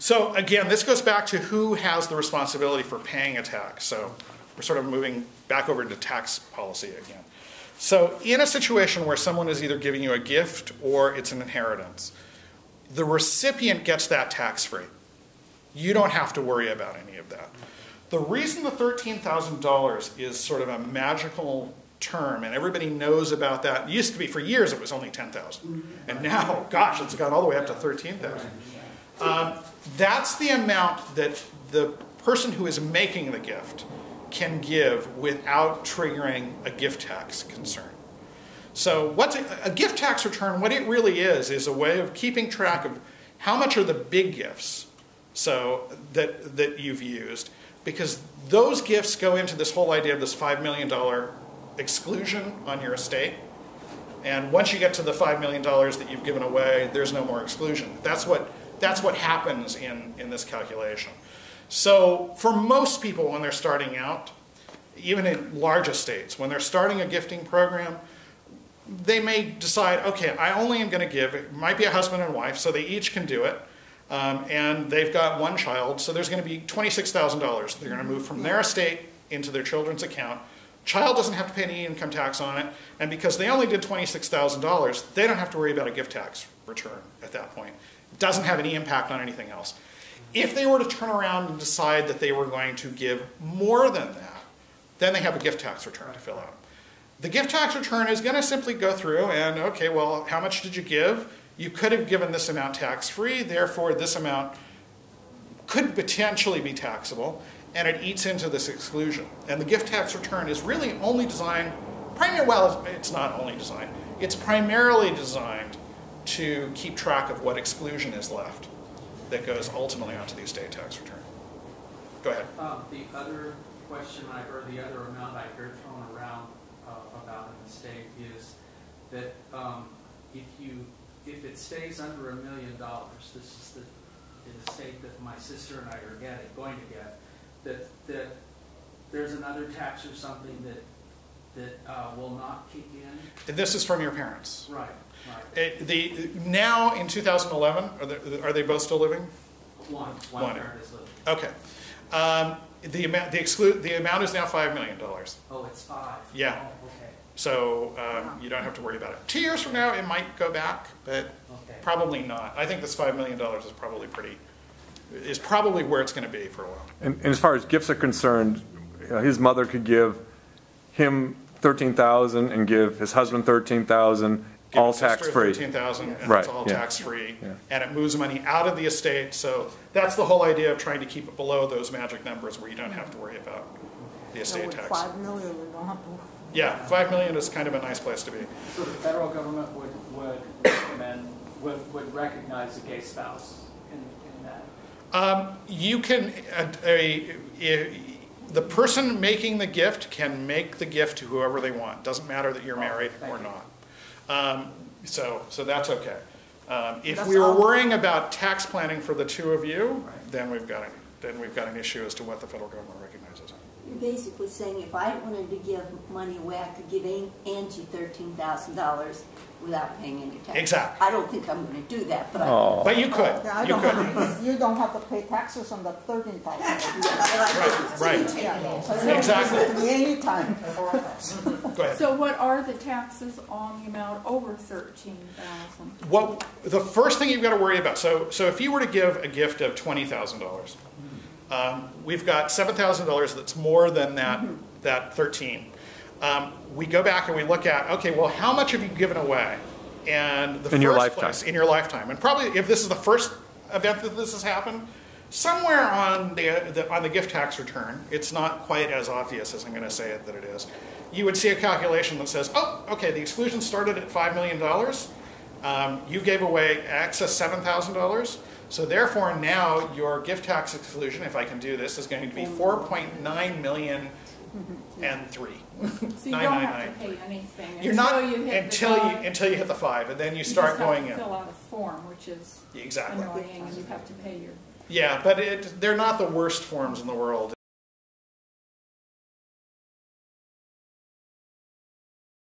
So again, this goes back to who has the responsibility for paying a tax. So we're sort of moving back over to tax policy again. So in a situation where someone is either giving you a gift or it's an inheritance, the recipient gets that tax-free. You don't have to worry about any of that. The reason the $13,000 is sort of a magical term, and everybody knows about that. It used to be, for years, it was only $10,000. And now, gosh, it's gone all the way up to $13,000. That's the amount that the person who is making the gift can give without triggering a gift tax concern. So what's a gift tax return? What it really is a way of keeping track of how much are the big gifts that you've used, because those gifts go into this whole idea of this $5 million exclusion on your estate. And once you get to the $5 million that you've given away, there's no more exclusion. That's what happens in this calculation. So for most people when they're starting out, even in large estates, when they're starting a gifting program, they may decide, okay, I only am going to give, it might be a husband and wife, so they each can do it, and they've got one child, so there's going to be $26,000. They're going to move from their estate into their children's account. Child doesn't have to pay any income tax on it, and because they only did $26,000, they don't have to worry about a gift tax return at that point. It doesn't have any impact on anything else. If they were to turn around and decide that they were going to give more than that, then they have a gift tax return to fill out. The gift tax return is going to simply go through and, okay, well, how much did you give? You could have given this amount tax-free, therefore this amount could potentially be taxable, and it eats into this exclusion. And the gift tax return is really only designed, well, it's not only designed, it's primarily designed to keep track of what exclusion is left that goes ultimately onto the estate tax return. Go ahead. The other question I heard, the other amount I heard thrown around about an estate is that if it stays under $1 million, this is the estate that my sister and I are going to get, that there's another tax or something that will not kick in. This is from your parents. Right. Right. Now in 2011, are they both still living? One parent is living. Okay. The amount is now $5 million. Oh, it's 5. Yeah. Oh, okay. So you don't have to worry about it. 2 years from now, it might go back, but probably not. I think this $5 million is probably where it's going to be for a while. And as far as gifts are concerned, his mother could give him $13,000 and give his husband $13,000. All tax-free. $13,000, and right. it's all tax-free, and it moves money out of the estate. So that's the whole idea of trying to keep it below those magic numbers where you don't have to worry about the estate tax. $5 million, we don't have to. Yeah, $5 million is kind of a nice place to be. So the federal government would recommend, would recognize the gay spouse in that? You can, the person making the gift can make the gift to whoever they want. Doesn't matter that you're married or not. So that's okay. If we were worrying about tax planning for the two of you, then we've got an issue as to what the federal government recognizes. You're basically saying if I wanted to give money away, I could give Angie $13,000 without paying any tax. Exactly. I don't think I'm going to do that, but but you could. Yeah, you don't have to pay taxes on the $13,000. Right. Yeah, so exactly. Anytime. Go ahead. So what are the taxes on the amount over $13,000? Well, the first thing you've got to worry about, so if you were to give a gift of $20,000, we've got $7,000 that's more than that 13. We go back and we look at, okay, well, how much have you given away? And in your lifetime. And probably if this is the first event that this has happened, somewhere on the gift tax return, it's not quite as obvious as I'm going to say it that it is. You would see a calculation that says, oh, okay, the exclusion started at $5 million. You gave away excess $7,000. So therefore now your gift tax exclusion, if I can do this, is going to be $4.9 million and 3. So you don't have to pay anything until you hit the 5, and then you start going in. You just have to fill out a form, which is exactly annoying, and you have to pay your. Yeah, but they're not the worst forms in the world.